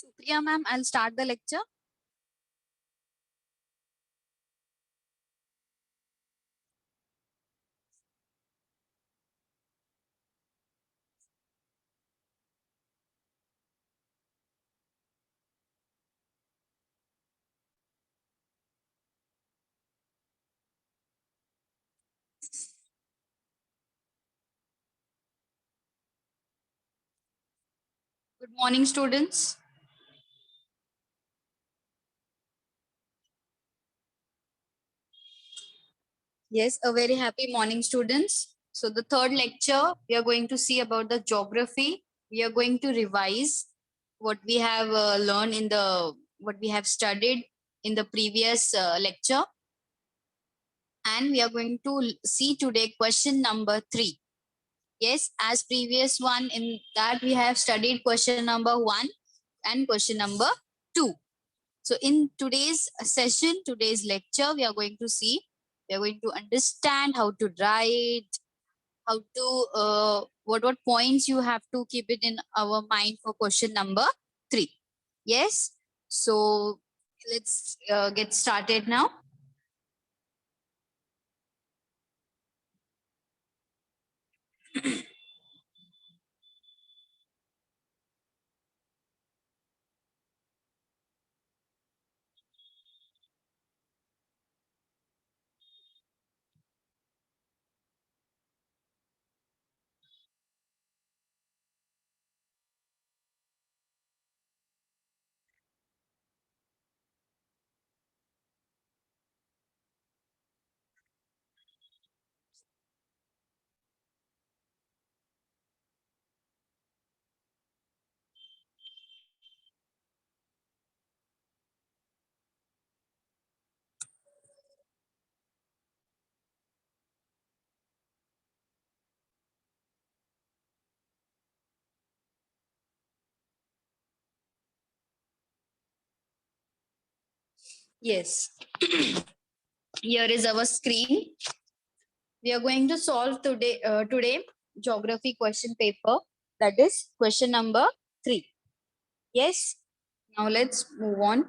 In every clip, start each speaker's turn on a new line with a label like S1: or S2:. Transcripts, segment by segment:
S1: Supriya ma'am, I'll start the lecture. Good morning, students. Yes, a very happy morning, students. So the third lecture, we are going to see about the geography. We are going to revise what we have learned in what we have studied in the previous lecture. And we are going to see today question number 3. Yes, as previous one, in that we have studied question number 1 and question number 2. So in today's session, today's lecture, we are going to see, we are going to understand how to write, how to, what points you have to keep it in our mind for question number 3. Yes. So let's get started now. Yes. Here is our screen. We are going to solve today geography question paper, that is question number 3. Yes. Now let's move on.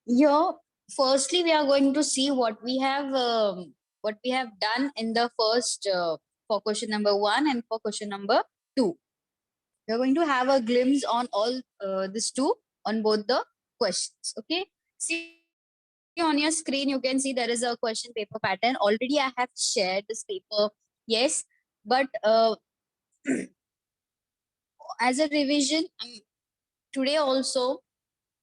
S1: Here, firstly, we are going to see what we have done in the first for question number 1 and for question number 2. We are going to have a glimpse on all this two on both the questions. Okay. See on your screen, you can see there is a question paper pattern. Already, I have shared this paper. Yes, but as a revision, today also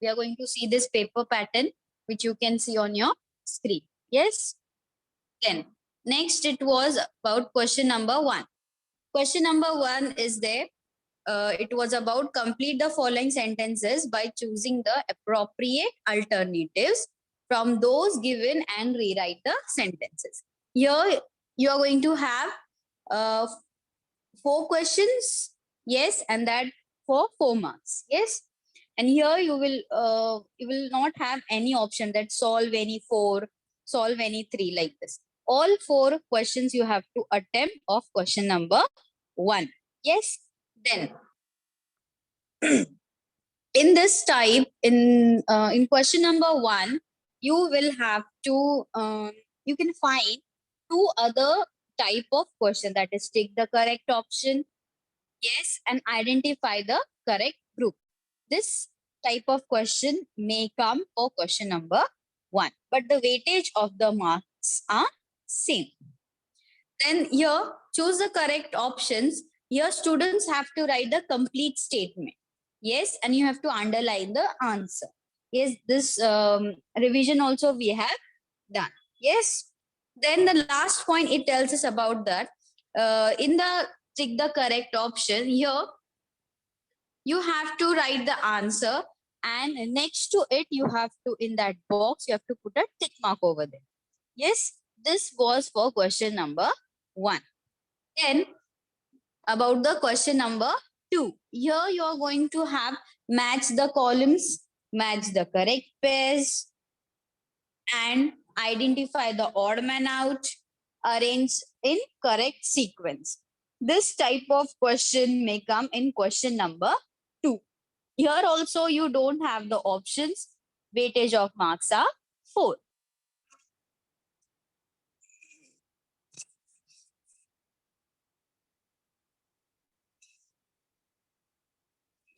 S1: we are going to see this paper pattern, which you can see on your screen. Yes. Then next it was about question number 1. Question number 1 is there. It was about complete the following sentences by choosing the appropriate alternatives from those given and rewrite the sentences. Here you are going to have uh, 4 questions. Yes, and that for 4 marks. Yes. And here you will not have any option that solve any 4, solve any 3 like this. All 4 questions you have to attempt of question number 1. Yes. Then in this type, in question number 1, you will have to you can find 2 other type of question, that is take the correct option. Yes, and identify the correct group. This type of question may come for question number 1, but the weightage of the marks are same. Then here, choose the correct options. Here, students have to write the complete statement. Yes, and you have to underline the answer. Yes, this revision also we have done. Yes. Then the last point, it tells us about that. In the tick the correct option, here you have to write the answer, and next to it you have to, in that box you have to put a tick mark over there. Yes, this was for question number 1. Then about the question number 2, here you are going to have match the columns, match the correct pairs, and identify the odd man out, arrange in correct sequence. This type of question may come in question number 2. Here also you don't have the options. Weightage of marks are 4.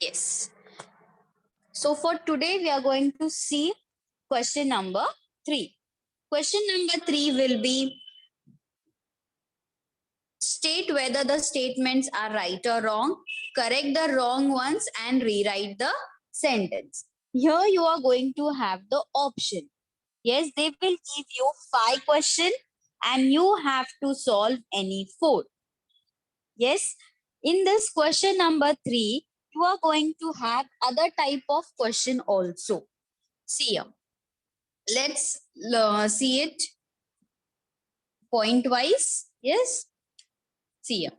S1: Yes. So for today, we are going to see question number 3. Question number 3 will be state whether the statements are right or wrong, correct the wrong ones, and rewrite the sentence. Here you are going to have the option. Yes, they will give you 5 questions and you have to solve any 4. Yes, in this question number 3, you are going to have other type of question also. See here. Let's see it point wise. Yes, see here.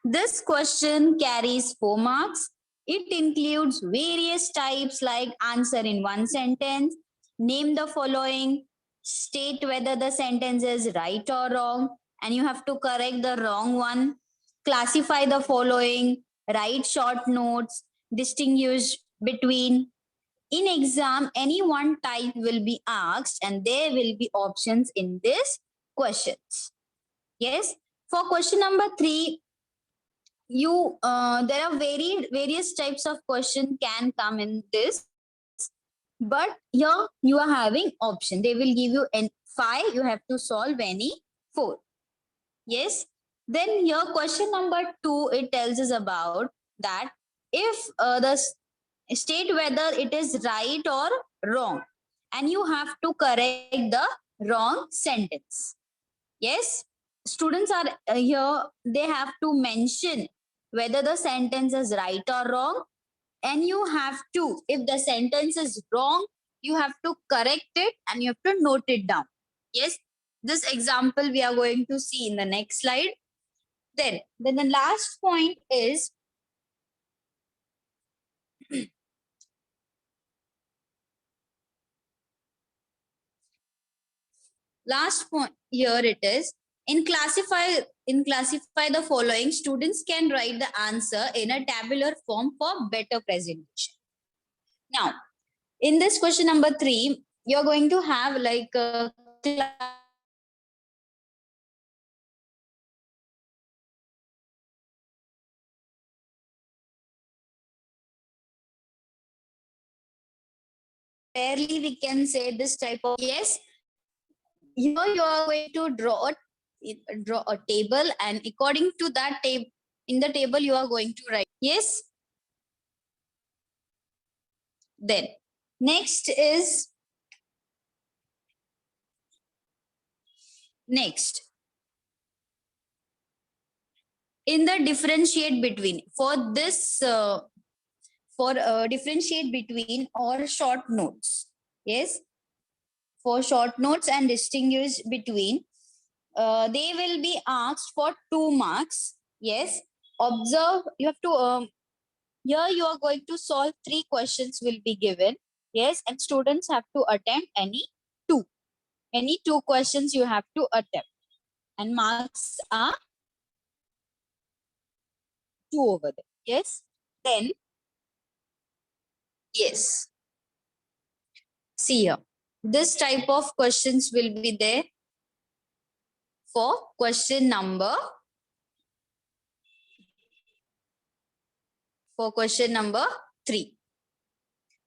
S1: This question carries 4 marks. It includes various types like answer in one sentence, name the following, state whether the sentence is right or wrong, and you have to correct the wrong one, classify the following, write short notes, distinguish between. In exam, any one type will be asked and there will be options in this questions. Yes, for question number 3, you there are various types of question can come in this, but here you are having option. They will give you 5, you have to solve any 4. Yes, then here question number 2, it tells us about that if state whether it is right or wrong, and you have to correct the wrong sentence. Yes, students are here, they have to mention whether the sentence is right or wrong, and you have to, if the sentence is wrong, you have to correct it and you have to note it down. Yes, this example we are going to see in the next slide. Then the last point is last point here it is, in classify the following, students can write the answer in a tabular form for better presentation. Now, in this question number 3, you're going to have like a barely we can say this type of. Yes, here you are going to draw a table, and according to that table, in the table you are going to write. Yes, then next is next in the differentiate between, for this for differentiate between or short notes. Yes, for short notes and distinguish between, they will be asked for 2 marks. Yes, observe, you have to here you are going to solve 3 questions will be given. Yes, and students have to attempt any two questions you have to attempt, and marks are 2 over there. Yes, then yes, see here, this type of questions will be there for question number 3.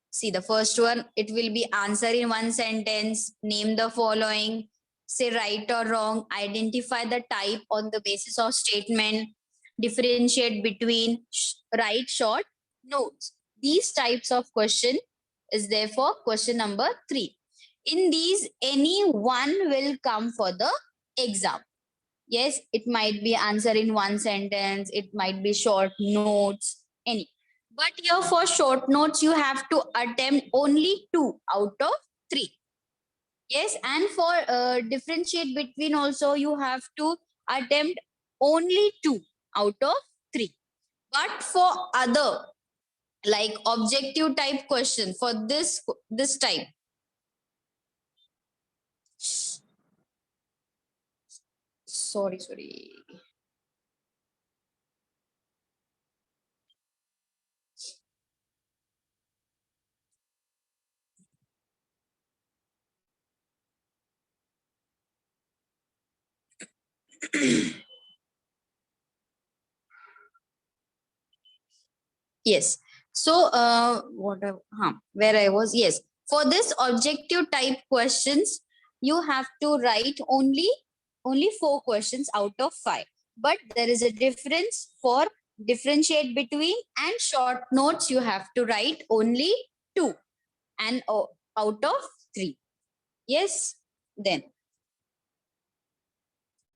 S1: See the first one, it will be answer in one sentence, name the following, say right or wrong, identify the type on the basis of statement, differentiate between, write short notes. These types of question is there for question number 3. In these, any one will come for the exam. Yes, it might be answer in one sentence, it might be short notes, any. But here for short notes, you have to attempt only 2 out of 3. Yes, and for differentiate between also, you have to attempt only 2 out of 3. But for other, like objective type question, for this type, sorry. Yes. So, where I was, yes. For this objective type questions, you have to write only 4 questions out of 5. But there is a difference for differentiate between and short notes. You have to write only 2 and out of 3. Yes. Then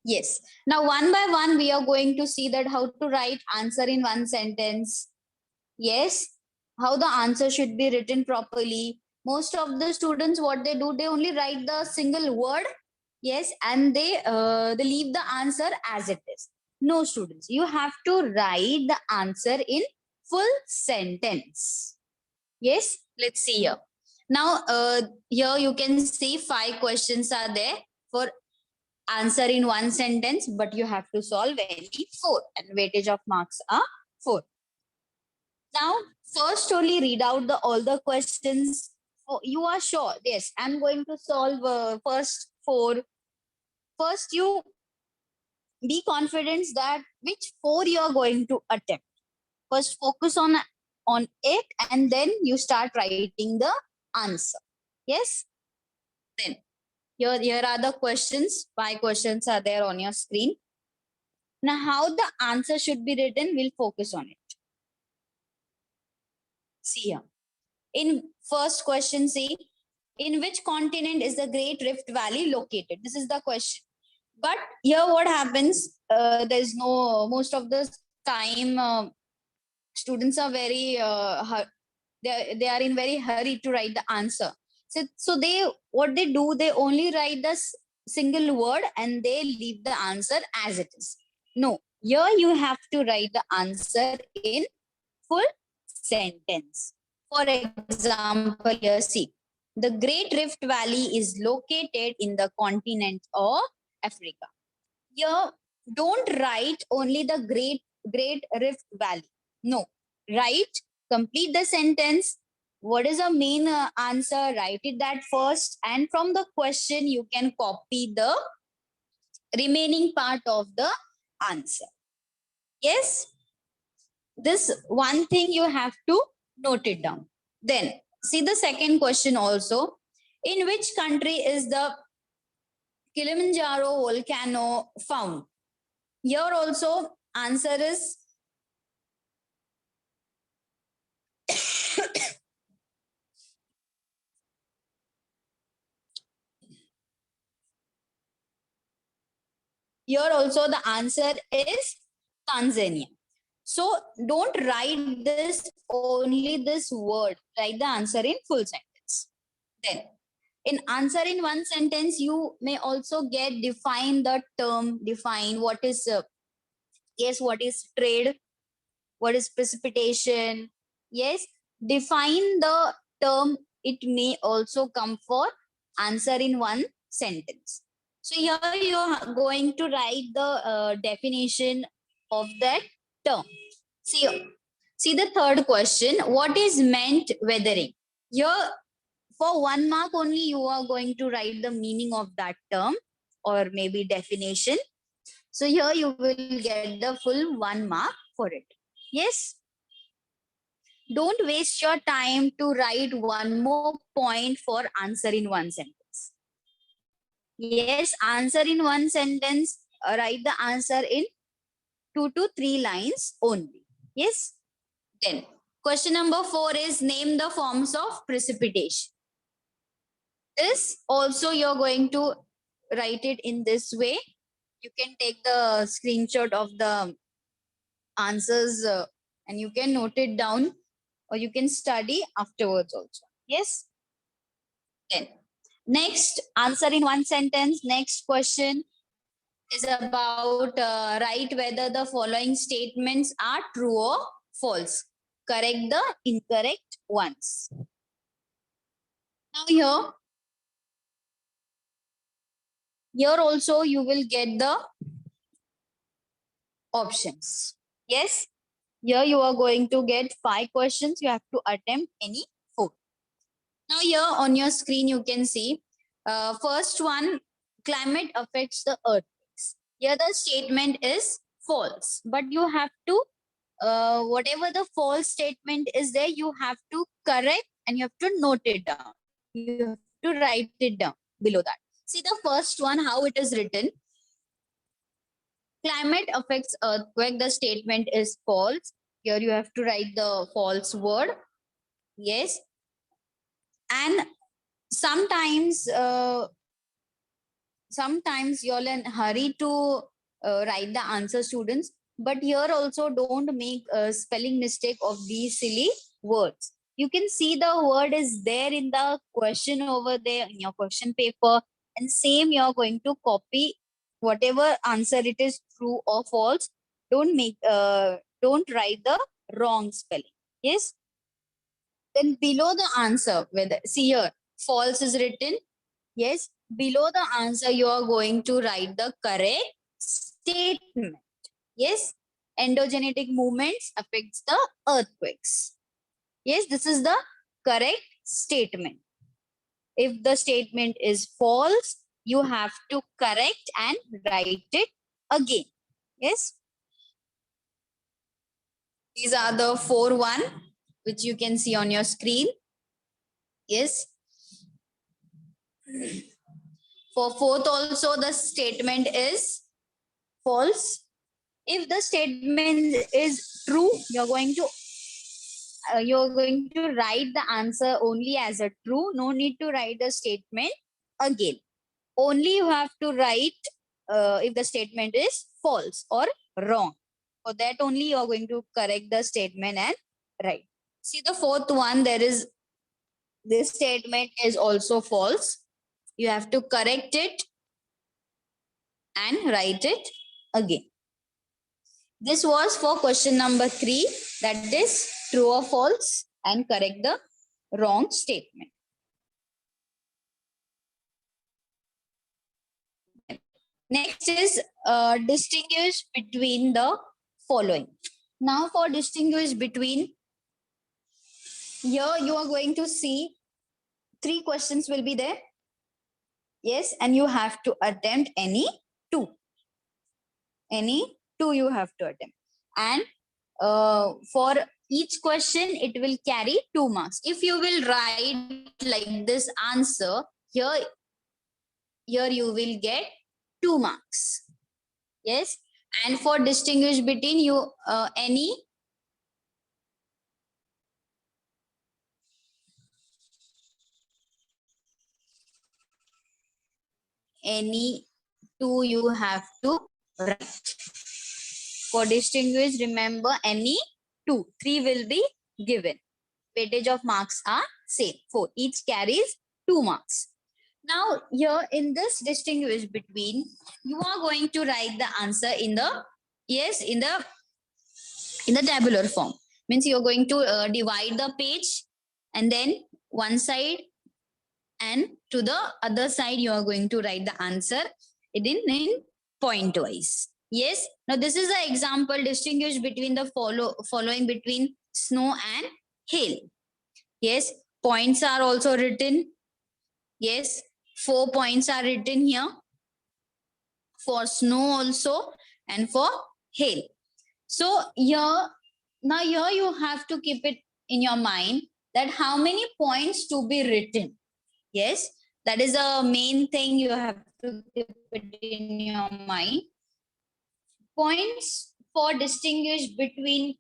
S1: yes. Now one by one we are going to see that how to write answer in one sentence. Yes, how the answer should be written properly. Most of the students, what they do, they only write the single word. Yes, and they leave the answer as it is. No, students, you have to write the answer in full sentence. Yes, let's see here. Now, here you can see 5 questions are there for answer in one sentence, but you have to solve any 4, and weightage of marks are 4. Now, first only read out the all the questions. Oh, you are sure? Yes, I'm going to solve first 4. First, you be confident that which 4 you are going to attempt. First, focus on it, and then you start writing the answer. Yes. Then here are the questions. 5 questions are there on your screen. Now, how the answer should be written, we'll focus on it. See here. In first question, see, in which continent is the Great Rift Valley located? This is the question. But here what happens, there's no, most of the time, students are very, they are in very hurry to write the answer. So they, what they do, they only write the single word and they leave the answer as it is. No, here you have to write the answer in full sentence. For example, here see, the Great Rift Valley is located in the continent of Africa. Here, don't write only the Great Rift Valley. No, write, complete the sentence. What is the main answer? Write it that first, and from the question you can copy the remaining part of the answer. Yes, this one thing you have to note it down. Then see the second question also. In which country is the Kilimanjaro volcano found? Here also answer is here also the answer is Tanzania. So don't write this only this word. Write the answer in full sentence. Then in answer in one sentence, you may also get define the term, define what is yes, what is trade, what is precipitation. Yes, define the term. It may also come for answer in one sentence. So here you are going to write the definition of that term. See the third question. What is meant weathering? Here, for 1 mark only, you are going to write the meaning of that term or maybe definition. So here you will get the full 1 mark for it. Yes. Don't waste your time to write one more point for answer in one sentence. Yes, answer in one sentence, write the answer in 2 to 3 lines only. Yes. Then question number 4 is name the forms of precipitation. This also you're going to write it in this way. You can take the screenshot of the answers and you can note it down, or you can study afterwards also. Yes. Then next, answer in one sentence. Next question is about write whether the following statements are true or false. Correct the incorrect ones. Now here also you will get the options. Yes, here you are going to get 5 questions. You have to attempt any 4. Now here on your screen you can see first one, climate affects the earthquakes. Here the statement is false, but you have to, whatever the false statement is there, you have to correct and you have to note it down. You have to write it down below that. See the first one, how it is written. Climate affects earthquake. The statement is false. Here you have to write the false word. Yes. And sometimes, sometimes you're in hurry to write the answer, students. But here also don't make a spelling mistake of these silly words. You can see the word is there in the question over there in your question paper, and same you're going to copy whatever answer it is, true or false. Don't write the wrong spelling. Yes. Then below the answer, whether see here false is written. Yes, below the answer, you are going to write the correct statement. Yes, endogenetic movements affects the earthquakes. Yes, this is the correct statement. If the statement is false, you have to correct and write it again. Yes, these are the 4-1 which you can see on your screen. Yes. For fourth also, the statement is false. If the statement is true, you're going to write the answer only as a true. No need to write the statement again. Only you have to write if the statement is false or wrong. For that only you are going to correct the statement and write. See the fourth one, there is this statement is also false. You have to correct it and write it again. This was for question number 3, that is true or false, and correct the wrong statement. Next is distinguish between the following. Now for distinguish between, here you are going to see 3 questions will be there. Yes, and you have to attempt any 2. Any 2 you have to attempt. And for each question, it will carry 2 marks. If you will write like this answer, here you will get 2 marks. Yes. And for distinguish between you, any 2 you have to write. For distinguish, remember any 2. 3 will be given. Weightage of marks are same. 4. Each carries 2 marks. Now here in this distinguish between, you are going to write the answer in the, yes, in the tabular form. Means you're going to divide the page, and then one side and to the other side you are going to write the answer in point wise. Yes. Now this is the example, distinguish between the following between snow and hail. Yes. Points are also written. Yes. 4 points are written here for snow also and for hail. So here, now here you have to keep it in your mind that how many points to be written. Yes, that is the main thing you have to keep it in your mind. Points for distinguish between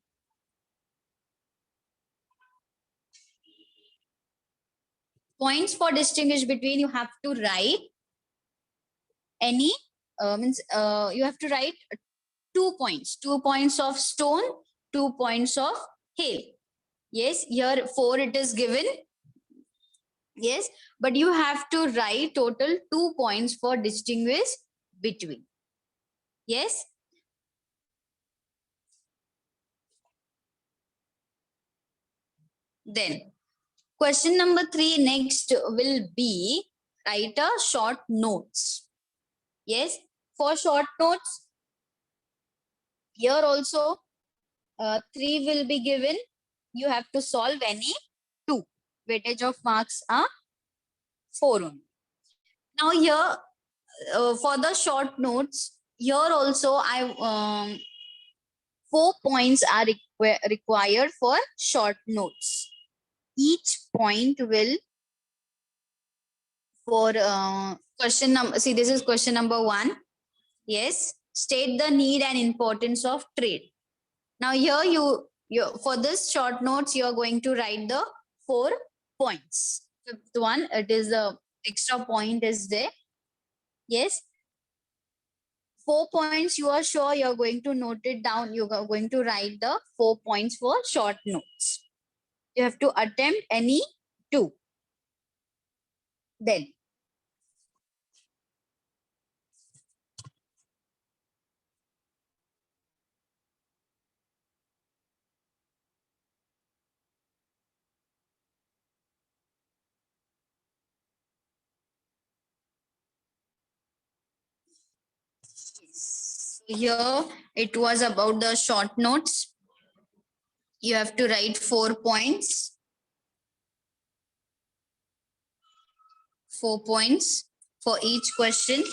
S1: you have to write any means you have to write 2 points. 2 points of stone, 2 points of hail. Yes, here 4 it is given. Yes, but you have to write total 2 points for distinguish between. Yes. Then question number 3 next will be write a short notes. Yes, for short notes, here also 3 will be given. You have to solve any 2. Weightage of marks are 4 only. Now here for the short notes, here also I 4 points are required for short notes. Each point will for question number. See, this is question number 1. Yes, state the need and importance of trade. Now here you for this short notes you are going to write the 4 points. Fifth one, it is the extra point is there. Yes, 4 points. You are sure you are going to note it down. You are going to write the 4 points for short notes. You have to attempt any two. Then here it was about the short notes. You have to write 4 points. 4 points for each question.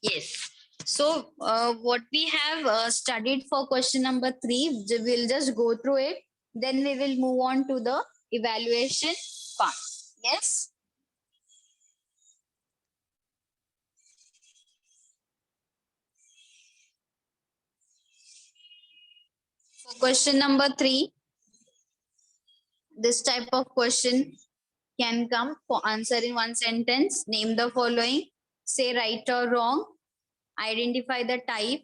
S1: Yes. So what we have studied for question number 3, we'll just go through it. Then we will move on to the evaluation part. Yes. For question number 3, this type of question can come for answer in one sentence. Name the following. Say right or wrong. Identify the type.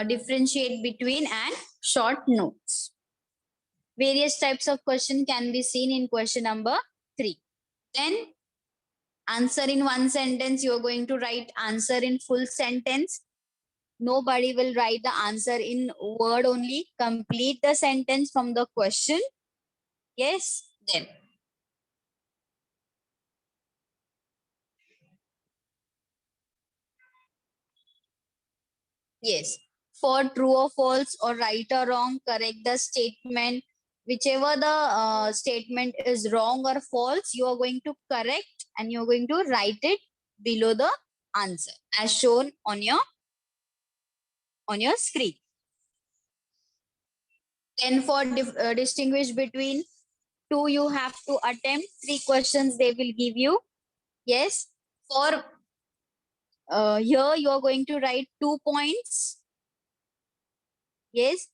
S1: Differentiate between and short notes. Various types of question can be seen in question number 3. Then answer in one sentence, you are going to write answer in full sentence. Nobody will write the answer in word only. Complete the sentence from the question. Yes, then. Yes. For true or false or right or wrong, correct the statement. Whichever the statement is wrong or false, you are going to correct and you are going to write it below the answer as shown on your screen. Then for distinguish between two, you have to attempt 3 questions they will give you. Yes. For here you are going to write 2 points. Yes.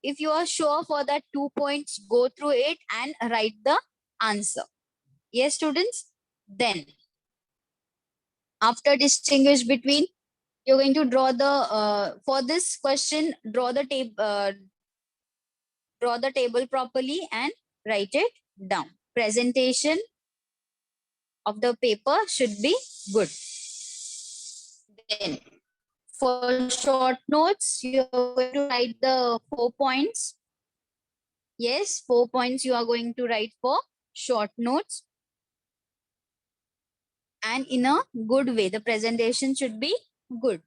S1: If you are sure for that 2 points, go through it and write the answer. Yes, students. Then after distinguish between, you're going to draw the for this question, draw the table properly and write it down. Presentation of the paper should be good. Then for short notes, you're going to write the 4 points. Yes, 4 points you are going to write for short notes. And in a good way, the presentation should be good.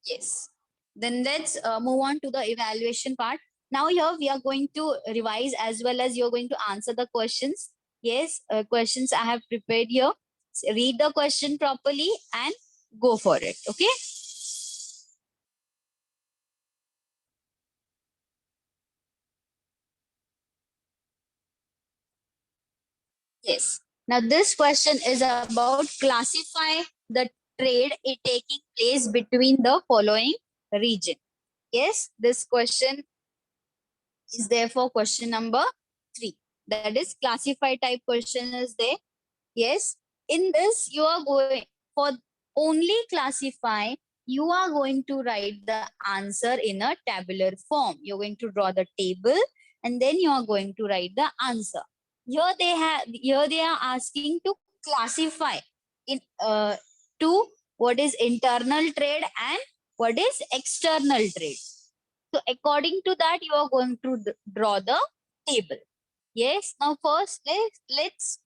S1: Yes. Then let's move on to the evaluation part. Now here we are going to revise as well as you're going to answer the questions. Yes, questions I have prepared here. So read the question properly and go for it. Okay. Yes. Now this question is about classify the trade taking place between the following region. Yes, this question is there for question number 3. That is classify type question is there. Yes. In this, you are going for only classify, you are going to write the answer in a tabular form. You're going to draw the table and then you are going to write the answer. Here they are asking to classify in to what is internal trade and what is external trade. So according to that, you are going to draw the table. Yes. Now first let's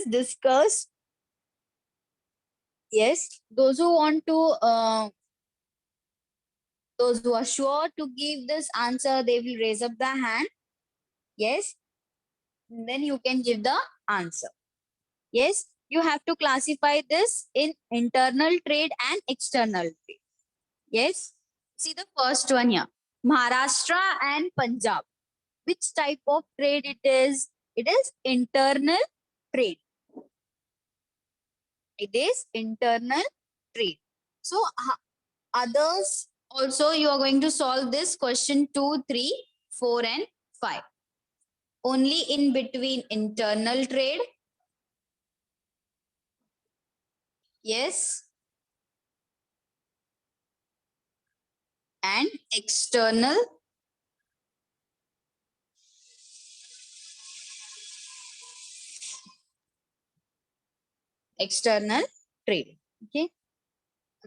S1: discuss Yes, those who want to, those who are sure to give this answer, they will raise up the hand. Yes, and then you can give the answer. Yes, you have to classify this in internal trade and external trade. Yes, see the first one here, Maharashtra and Punjab. Which type of trade it is? It is internal trade. It is internal trade. So others also, you are going to solve this question 2, 3, 4 and 5. Only in between internal trade. Yes. And external trade. Okay.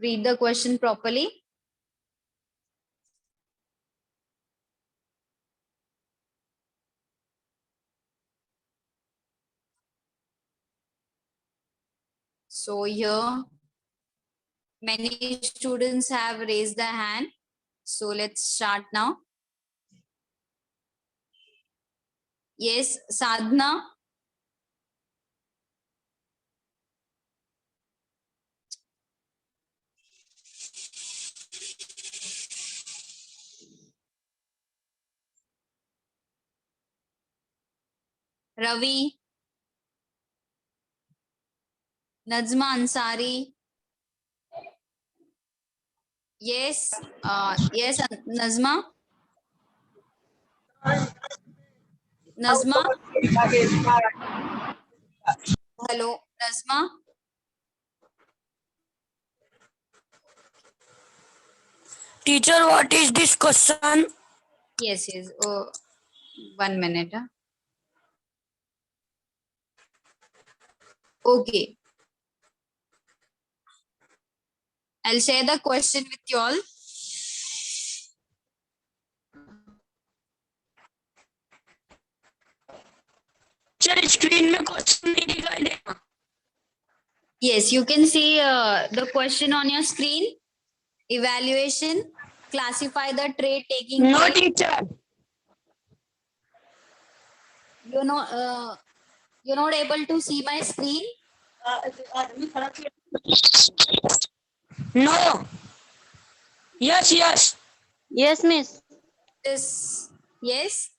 S1: Read the question properly. So here many students have raised their hand. So let's start now. Yes, Sadhna. Ravi. Najma Ansari. Yes, yes, Nazma. Nazma. Hello, Nazma.
S2: Teacher, what is this question?
S1: Yes, yes. Oh, 1 minute. Okay. I'll share the question with you all.
S2: Teacher screen में question नहीं दिखाई देगा.
S1: Yes, you can see the question on your screen. Evaluation. Classify the trade taking
S2: No
S1: place.
S2: teacher.
S1: You know, you're not able to see my screen.
S2: No. Yes, yes.
S3: Yes, miss.
S1: Yes.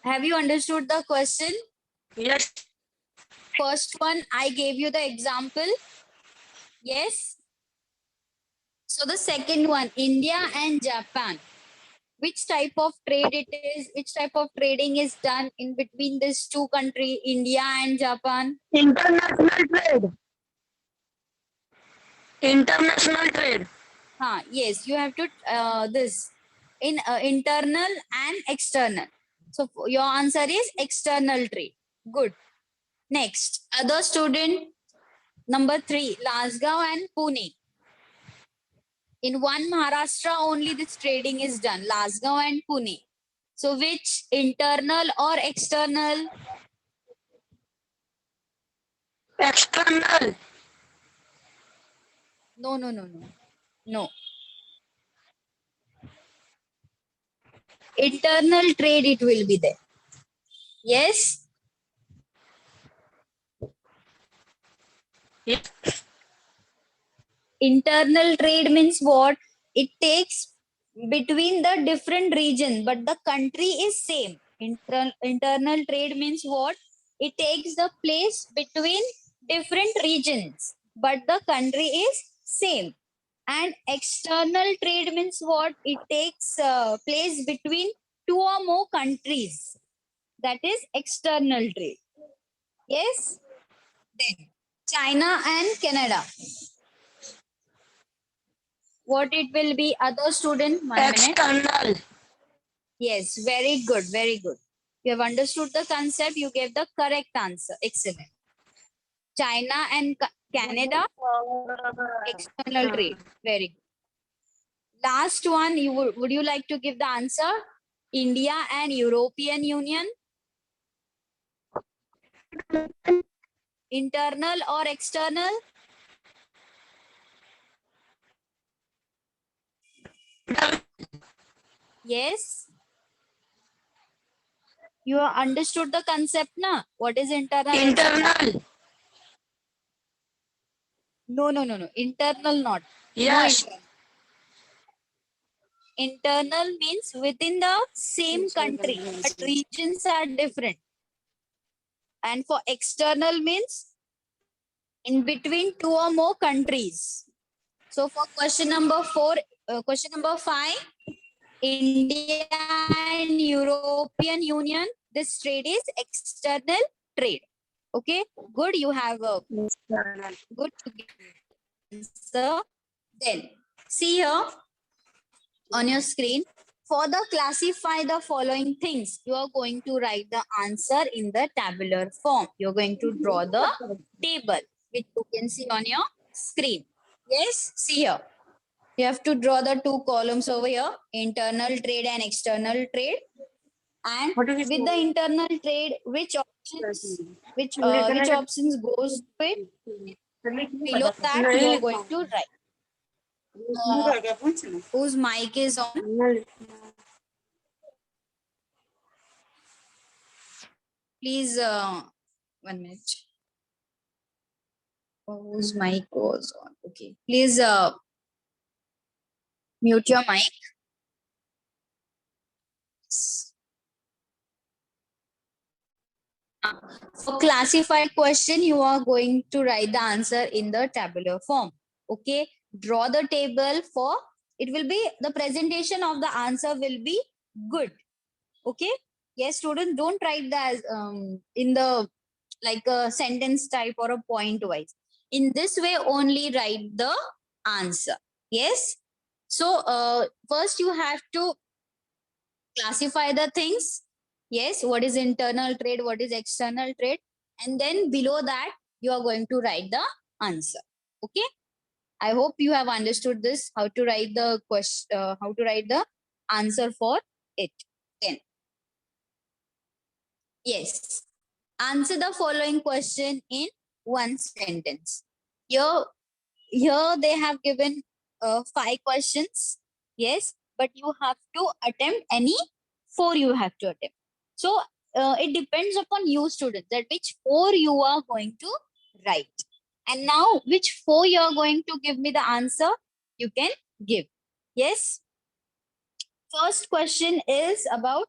S1: Have you understood the question?
S2: Yes.
S1: First one, I gave you the example. Yes. So the second one, India and Japan. Which type of trade it is? Which type of trading is done in between these two countries, India and Japan?
S2: International trade. International trade.
S1: Yes, you have to this in internal and external. So your answer is external trade. Good. Next, other student number 3, Lasgaon and Pune. In one Maharashtra only this trading is done, Lasgaon and Pune. So which internal or external?
S2: External.
S1: No. No. Internal trade it will be there. Yes?
S2: Yes.
S1: Internal trade means what? It takes between the different region, but the country is same. Internal trade means what? It takes the place between different regions, but the country is same. And external trade means what? It takes place between 2 or more countries. That is external trade. Yes? Then China and Canada. What it will be? Other student, 1 minute.
S2: External.
S1: Yes, very good, very good. You have understood the concept. You gave the correct answer. Excellent. China and Canada, external trade. Very good. Last one, would you like to give the answer? India and European Union. Internal or external? Yes. You have understood the concept, na? What is internal?
S2: Internal.
S1: No. Internal not.
S2: Yes.
S1: No internal. Internal means within the same country, but regions are different. And for external means in between two or more countries. So for question number 5, India and European Union, this trade is external trade. Okay, good. You have a good answer. Then see here on your screen. For the classify the following things, you are going to write the answer in the tabular form. You're going to draw the table, which you can see on your screen. Yes, see here. You have to draw the two columns over here, internal trade and external trade. And with the internal trade, which options goes to it? Below that, you are going to write. Whose mic is on? Please, 1 minute. Whose mic was on? Okay. Please mute your mic. For classified question, you are going to write the answer in the tabular form. Okay. Draw the table for it will be the presentation of the answer will be good. Okay. Yes, students, don't write that in the like a sentence type or a point wise. In this way, only write the answer. Yes. So first you have to classify the things. Yes, what is internal trade, what is external trade, and then below that you are going to write the answer. Okay. I hope you have understood this, how to write the question, how to write the answer for it. Then, yes, answer the following question in one sentence. Here they have given 5 questions. Yes, but you have to attempt any 4 you have to attempt. So it depends upon you students that which 4 you are going to write. And now which 4 you are going to give me the answer, you can give. Yes. First question is about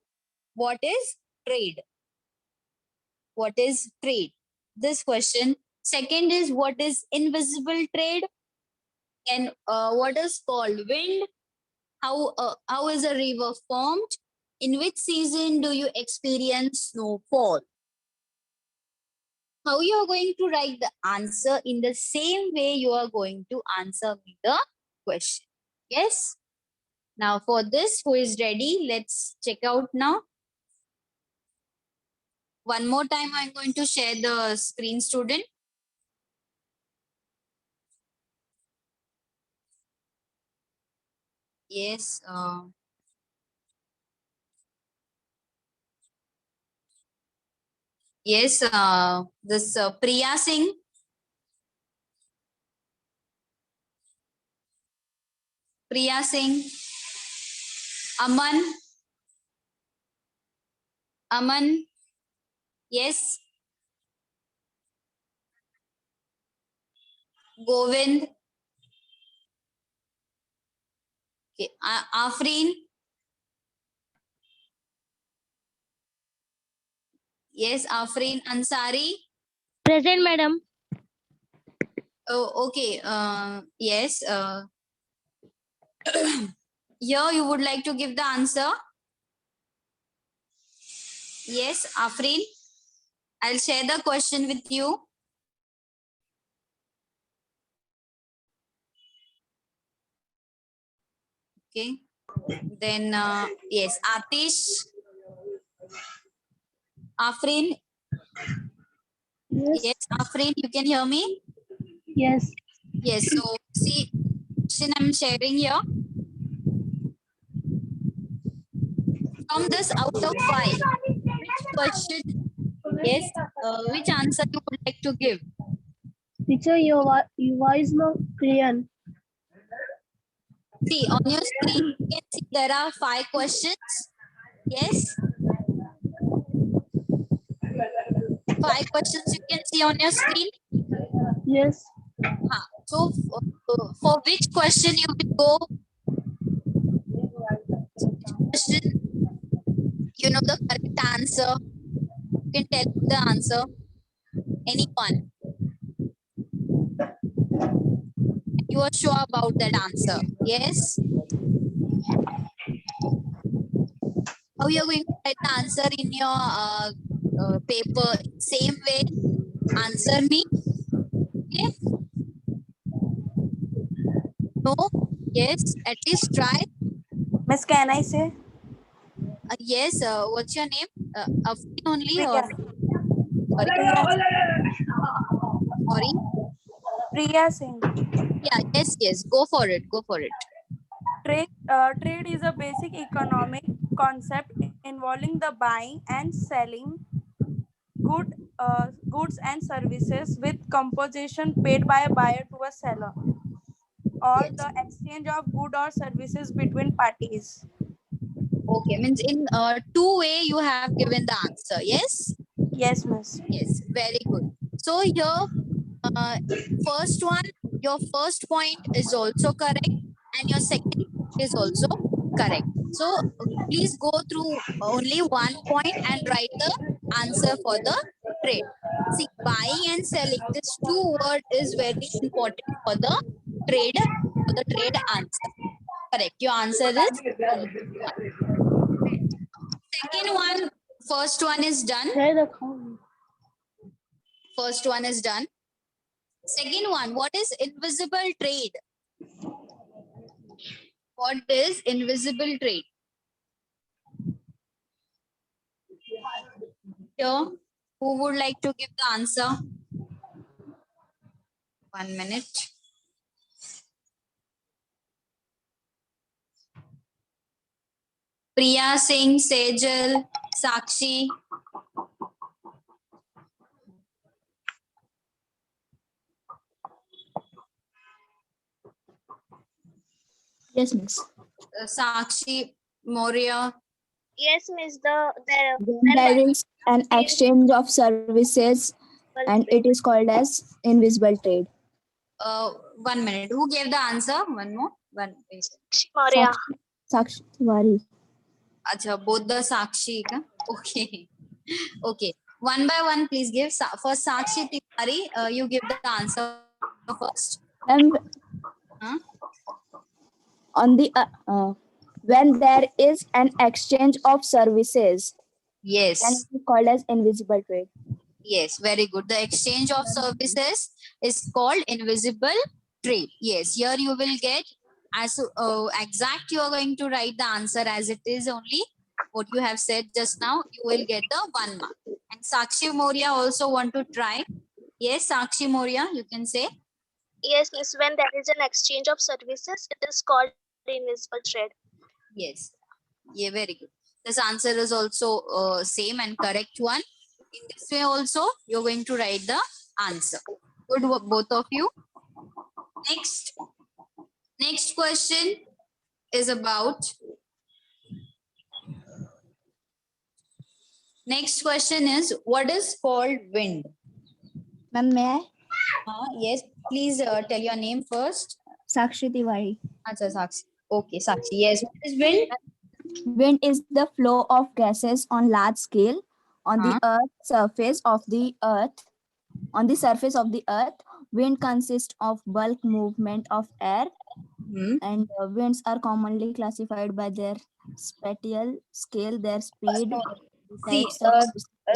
S1: what is trade. What is trade? This question. Second is what is invisible trade? And what is called wind? How is a river formed? In which season do you experience snowfall? How you are going to write the answer in the same way you are going to answer me the question. Yes. Now for this, who is ready? Let's check out now. One more time, I'm going to share the screen, student. Yes. Yes, this Priya Singh. Priya Singh. Aman. Aman. Yes. Govind. Okay. Afreen. Yes, Afreen Ansari.
S3: Present, madam.
S1: Oh, okay. Yes. Here you would like to give the answer. Yes, Afreen. I'll share the question with you. Okay. Then, yes, Atish. Afreen. Yes, Afreen, you can hear me?
S3: Yes.
S1: Yes. So, see, question I'm sharing here. From this out of 5, which question Yes. Which answer you would like to give?
S3: Teacher, your voice no clear.
S1: See, on your screen, you can see there are 5 questions. Yes. 5 questions you can see on your screen.
S3: Yes.
S1: So, for which question you will go? Question, you know the correct answer. You can tell the answer. Anyone. You are sure about that answer? Yes. How you are going to write the answer in your paper? Same way. Answer me. Okay. No. Yes. At least try.
S4: Miss, can I say?
S1: Yes. What's your name? Afri only or
S4: Priya.
S1: sorry? Sorry.
S4: Priya Singh.
S1: Yeah. Yes. Yes. Go for it. Go for it.
S4: Trade is a basic economic concept involving the buying and selling goods and services with compensation paid by a buyer to a seller, or
S1: Yes.
S4: the exchange of goods or services between parties.
S1: Okay. Means in 2 way you have given the answer. Yes.
S4: Yes, miss.
S1: Yes. Very good. So here, first one, your first point is also correct, and your second is also correct. So please go through only one point and write the answer for the trade. See, buying and selling, this 2 word is very important for the trade answer. Correct. Your answer is second one. First one is done.
S3: Try the count.
S1: First one is done. Second one, what is invisible trade? What is invisible trade? Here, who would like to give the answer? 1 minute. Priya Singh, Sejal, Sakshi.
S5: Yes, miss.
S1: Sakshi, Moria.
S3: Yes, miss. The
S5: When there is an exchange of services and it is called as invisible trade.
S1: 1 minute. Who gave the answer? One more.
S3: Maurya.
S5: Sakshi Tiwari.
S1: Acha, both the Sakshi. Ka? Okay. Okay. One by one, please give. First, Sakshi Tiwari, you give the answer first.
S5: And
S1: Huh?
S5: on the when there is an exchange of services, then
S1: Yes.
S5: it is called as invisible trade.
S1: Yes, very good. The exchange of services is called invisible trade. Yes, here you will get as exact you are going to write the answer as it is only what you have said just now. You will get the 1 mark. And Sakshi Moria also want to try. Yes, Sakshi Moria, you can say.
S3: Yes, miss. When there is an exchange of services, it is called invisible trade.
S1: Yes. Yeah, very good. This answer is also same and correct one. In this way also, you're going to write the answer. Good work, both of you. Next question is about. Next question is, what is called wind?
S5: Ma'am, may I?
S1: Yes, please tell your name first.
S5: Sakshi Tiwari.
S1: Acha, Sakshi. Okay, Sakshi. Yes, what is wind?
S5: Wind is the flow of gases on large scale on the surface of the earth. On the surface of the earth, wind consists of bulk movement of air, and winds are commonly classified by their spatial scale, their speed.
S1: See,
S5: types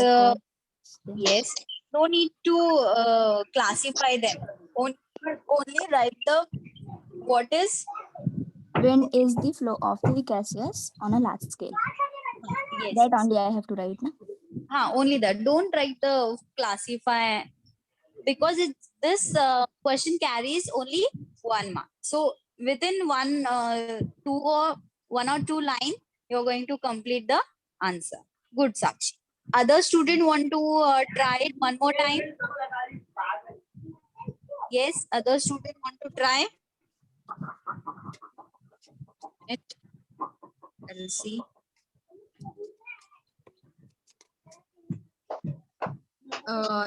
S5: of
S1: yes, no need to classify them. Only write the what is.
S5: Wind is the flow of the gases on a large scale.
S1: Yes.
S5: That only I have to write, na?
S1: Only that. Don't write the classify because this question carries only 1 mark. So within 1 or 2 line, you're going to complete the answer. Good, Sakshi. Other student want to try it one more time? Yes, other student want to try it. I'll see.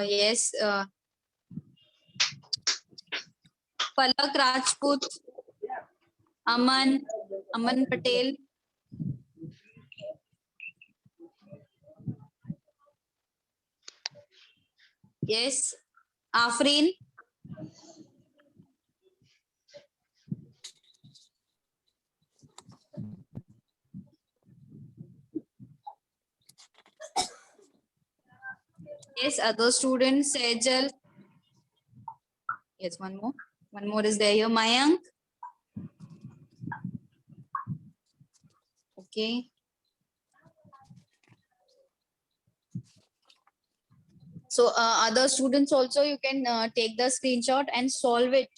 S1: Yes. Palak Rajput, Aman Patel. Yes. Afreen. Yes, other students, Sejal. Yes, one more. One more is there here. Mayank. Okay. So other students also, you can take the screenshot and solve it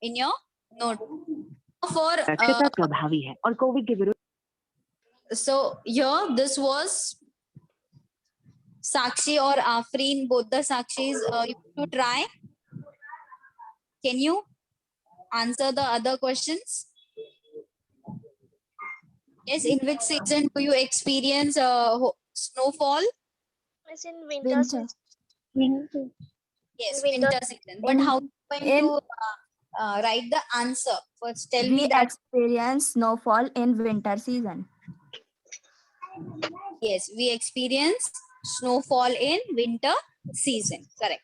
S1: in your note. For
S6: दक्षता प्रभावी है और Covid के विरुद्ध
S1: so here this was Sakshi or Afreen, both the Sakshis. You have to try. Can you answer the other questions? Yes, in which season do you experience snowfall?
S3: It's in winter.
S5: Winter.
S3: season.
S1: Yes,
S3: Winter.
S1: winter season. But how are you going to write the answer? First, tell me
S5: We
S1: that.
S5: experience snowfall in winter season.
S1: Yes, we experience snowfall in winter season. Correct.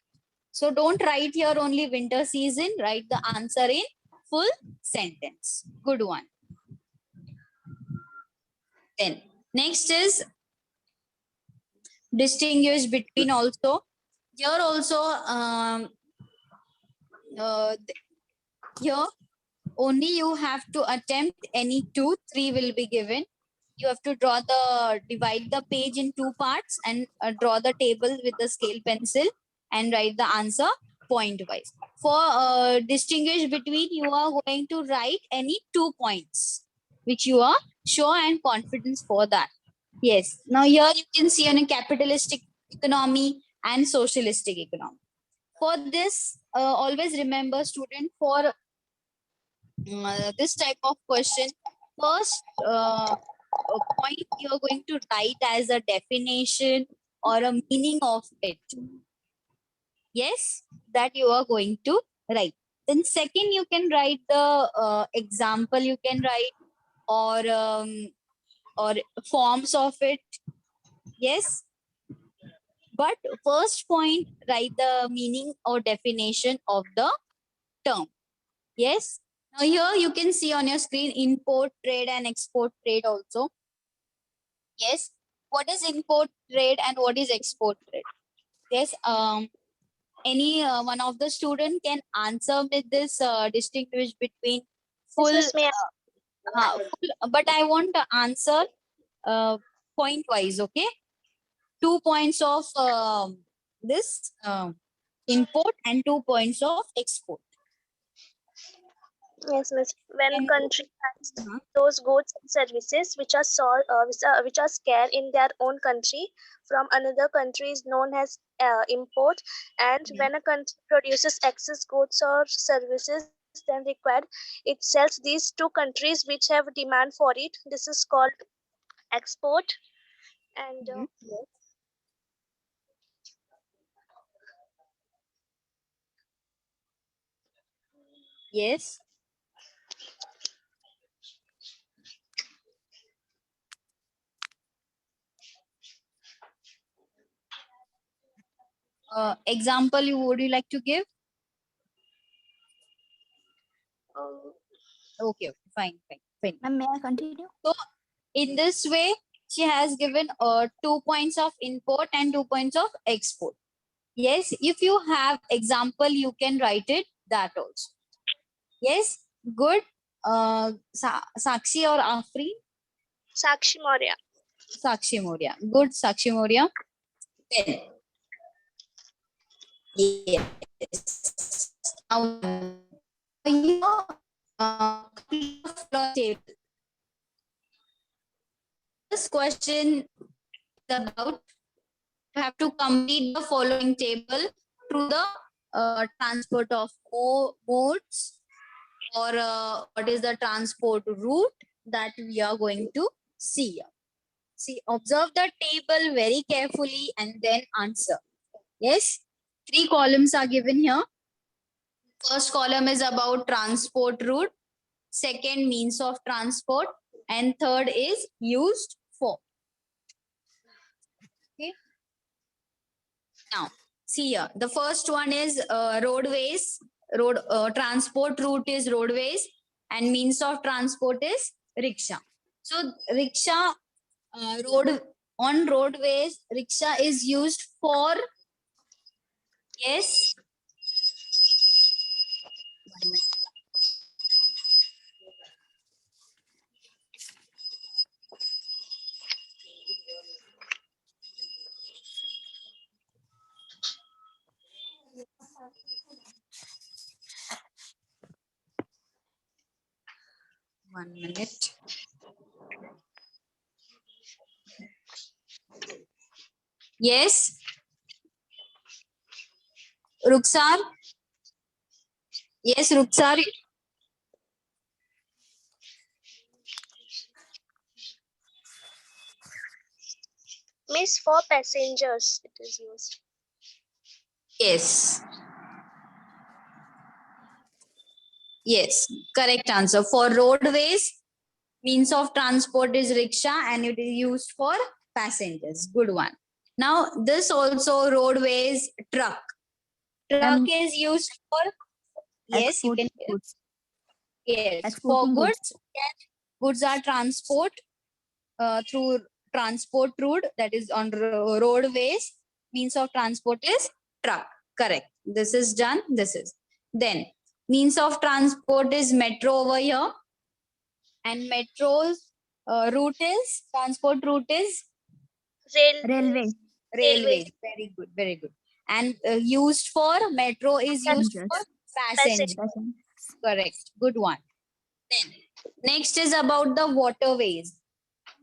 S1: So don't write here only winter season. Write the answer in full sentence. Good one. Then next is distinguish between also. Here also, here only you have to attempt any two. Three will be given. You have to divide the page in two parts and draw the table with the scale pencil and write the answer point wise. For distinguish between, you are going to write any 2 points which you are sure and confident for that. Yes. Now here you can see on a capitalistic economy and socialistic economy. For this, always remember, student, for this type of question, first point you are going to write as a definition or a meaning of it. Yes, that you are going to write. Then second, you can write the example you can write, or forms of it. Yes. But first point, write the meaning or definition of the term. Yes. Now here you can see on your screen import trade and export trade also. Yes. What is import trade and what is export trade? Yes. Any one of the student can answer with this distinguish between full,
S3: Miss May
S1: full, but I want to answer point wise. Okay. 2 points of this import and 2 points of export.
S3: Yes, miss. When
S1: And-
S3: country has
S1: Mhm.
S3: those goods and services which are sold, which are scarce in their own country from another country is known as import. And
S1: Mhm.
S3: when a country produces excess goods or services than required, it sells these to countries which have demand for it. This is called export. And
S1: Mhm. Yes. Example would you like to give? Okay, fine.
S5: Ma'am, may I continue?
S1: In this way, she has given 2 points of import and 2 points of export. Yes, if you have example, you can write it that also. Yes, good. Sakshi or Afri?
S3: Sakshi Maurya.
S1: Sakshi Moria. Good, Sakshi Moria. Then, yes. Now, here, table. This question is about you have to complete the following table through the transport of modes, or what is the transport route that we are going to see here. See, observe the table very carefully and then answer. Yes, 3 columns are given here. First column is about transport route, second means of transport, and third is used for. Okay. Now, see here, the first one is roadways. Transport route is roadways, and means of transport is rickshaw. So, rickshaw on roadways, rickshaw is used for, yes. 1 minute. One minute. Yes. Ruksar. Yes, Ruksar.
S3: Miss, for passengers it is used.
S1: Yes. Yes, correct answer. For roadways, means of transport is rickshaw and it is used for passengers. Good one. Now, this also roadways, truck. Truck is used for, yes, you can,
S5: goods.
S1: yes, for
S5: Exporting goods.
S1: goods are transport through transport route, that is on roadways. Means of transport is truck. Correct. This is done. This is. Then means of transport is metro over here, and metro's transport route is
S5: Railway.
S1: railways. Very good. Very good. And used for metro is used for
S3: Passengers.
S1: passenger. Correct. Good one. Then next is about the waterways.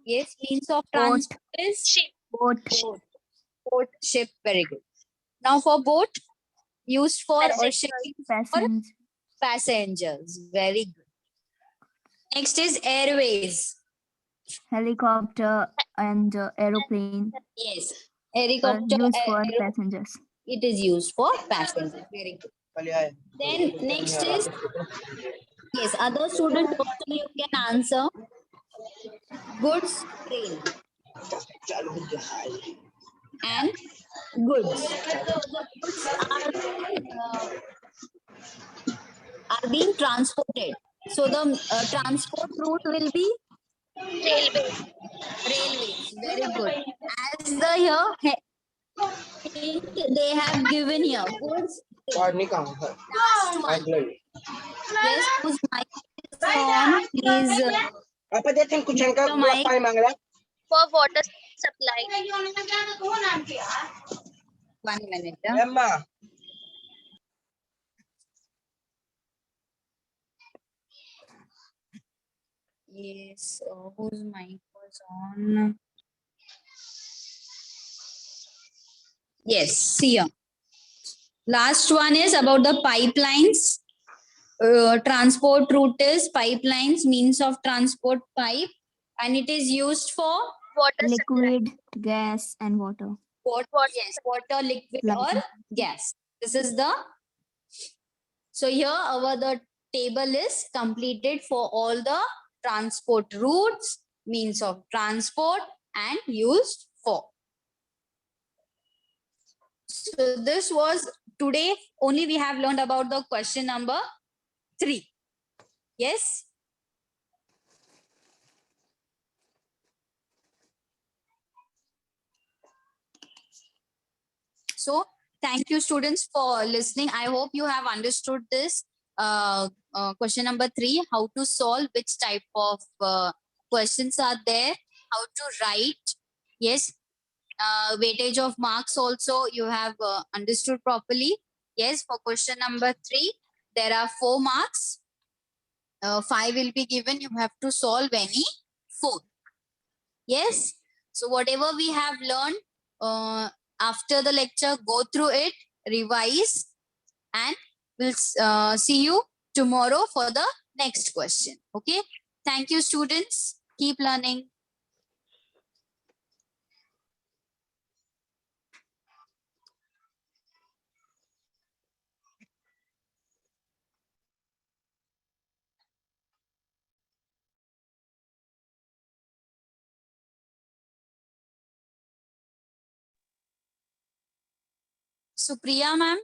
S1: Yes, means of
S5: Boat.
S1: transport is
S3: Ship.
S5: Boat.
S1: boat, ship. Very good. Now for boat, used for or
S3: Passengers.
S1: shipping for
S5: Passengers.
S1: passengers. Very good. Next is airways.
S5: Helicopter and aeroplane.
S1: Yes,
S5: are
S1: helicopter.
S5: used for passengers.
S1: It is used for passengers. Very good. Then next is, yes, other students also you can answer. Goods train and goods. So the goods are being transported. So the transport route will be
S3: Railway.
S1: railways. Very good. As the here hint they have given here, goods train. Last one. Yes, whose mic is on, please. The mic.
S3: For water supply.
S1: 1 minute. Yes, whose mic was on? Yes, see here. Last one is about the pipelines. Transport route is pipelines, means of transport pipe, and it is used for
S3: Water supply.
S5: Liquid, gas, and water.
S1: water,
S3: Water.
S1: yes, water, liquid,
S5: Liquid.
S1: or gas. This is the, so here our the table is completed for all the transport routes, means of transport, and used for. So this was today only we have learned about the question number 3. Yes. So thank you students for listening. I hope you have understood this question number 3, how to solve, which type of questions are there, how to write. Yes. Weightage of marks also you have understood properly. Yes, for question number 3, there are 4 marks. 5 will be given. You have to solve any 4. Yes. So whatever we have learned, after the lecture, go through it, revise, and we'll see you tomorrow for the next question. Okay. Thank you, students. Keep learning. Supriya ma'am.